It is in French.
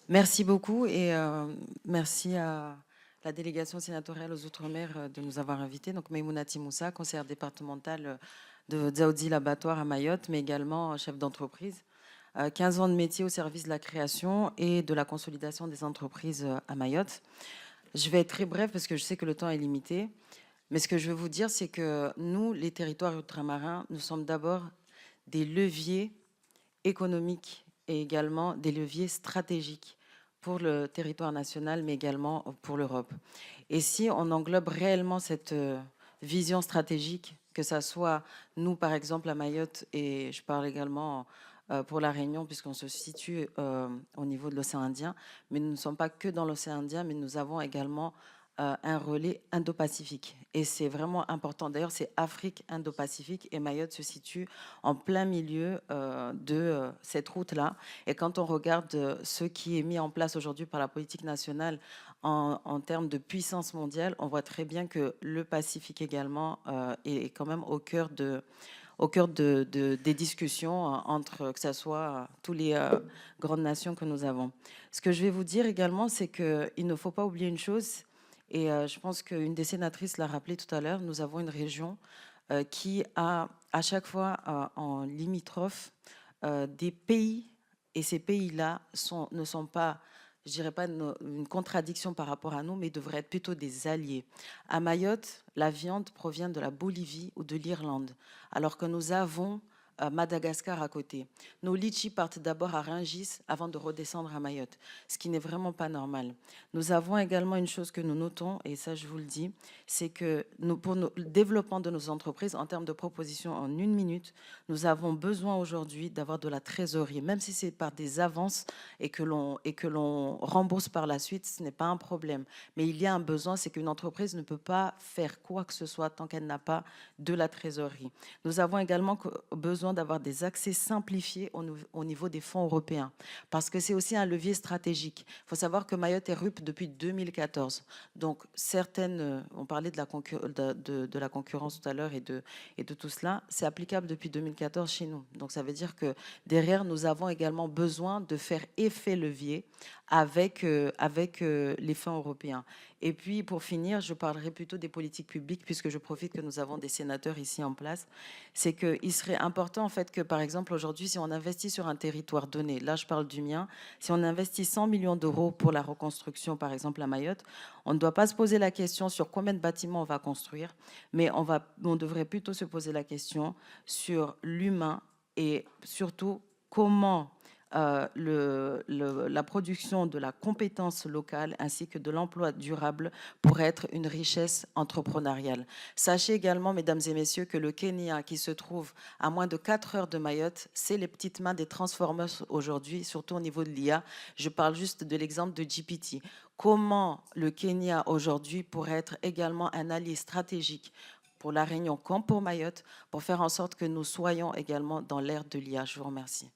Merci beaucoup et merci à la délégation sénatoriale aux Outre-mer de nous avoir invités. Donc Maïmounati Moussa, conseillère départementale de Dzaoudzi l'Abattoir à Mayotte, mais également chef d'entreprise. 15 ans de métier au service de la création et de la consolidation des entreprises à Mayotte. Je vais être très bref parce que je sais que le temps est limité. Mais ce que je veux vous dire, c'est que nous, les territoires ultramarins, nous sommes d'abord des leviers économiques et également des leviers stratégiques pour le territoire national, mais également pour l'Europe. Et si on englobe réellement cette vision stratégique, que ça soit nous, par exemple, à Mayotte, et je parle également pour la Réunion, puisqu'on se situe au niveau de l'océan Indien, mais nous ne sommes pas que dans l'océan Indien, mais nous avons également un relais Indo-Pacifique. Et c'est vraiment important. D'ailleurs, c'est Afrique Indo-Pacifique et Mayotte se situe en plein milieu de cette route-là. Et quand on regarde ce qui est mis en place aujourd'hui par la politique nationale en termes de puissance mondiale, on voit très bien que le Pacifique également est quand même au cœur des discussions entre, que ce soit tous les grandes nations que nous avons. Ce que je vais vous dire également, c'est qu'il ne faut pas oublier une chose, et je pense qu'une des sénatrices l'a rappelé tout à l'heure, nous avons une région qui a à chaque fois en limitrophe des pays, et ces pays-là ne sont pas, je dirais pas une contradiction par rapport à nous, mais devraient être plutôt des alliés. À Mayotte, la viande provient de la Bolivie ou de l'Irlande, alors que nous avons Madagascar à côté. Nos litchis partent d'abord à Rungis avant de redescendre à Mayotte, ce qui n'est vraiment pas normal. Nous avons également une chose que nous notons, et ça je vous le dis, c'est que pour le développement de nos entreprises, en termes de propositions en 1 minute, nous avons besoin aujourd'hui d'avoir de la trésorerie, même si c'est par des avances et que l'on rembourse par la suite, ce n'est pas un problème. Mais il y a un besoin, c'est qu'une entreprise ne peut pas faire quoi que ce soit tant qu'elle n'a pas de la trésorerie. Nous avons également besoin d'avoir des accès simplifiés au niveau des fonds européens, parce que c'est aussi un levier stratégique. Il faut savoir que Mayotte est RUP depuis 2014. Donc certaines, on parlait de la concurrence tout à l'heure et de tout cela, c'est applicable depuis 2014 chez nous. Donc ça veut dire que derrière, nous avons également besoin de faire effet levier avec les fonds européens. Et puis pour finir, je parlerai plutôt des politiques publiques, puisque je profite que nous avons des sénateurs ici en place. C'est qu'il serait important en fait que, par exemple, aujourd'hui, si on investit sur un territoire donné, là je parle du mien, si on investit 100 millions d'euros pour la reconstruction, par exemple à Mayotte, on ne doit pas se poser la question sur combien de bâtiments on va construire, mais on devrait plutôt se poser la question sur l'humain et surtout comment la production de la compétence locale ainsi que de l'emploi durable pourrait être une richesse entrepreneuriale. Sachez également, mesdames et messieurs, que le Kenya, qui se trouve à moins de 4 heures de Mayotte, c'est les petites mains des transformers aujourd'hui, surtout au niveau de l'IA. Je parle juste de l'exemple de GPT. Comment le Kenya aujourd'hui pourrait être également un allié stratégique pour la Réunion comme pour Mayotte, pour faire en sorte que nous soyons également dans l'ère de l'IA. Je vous remercie.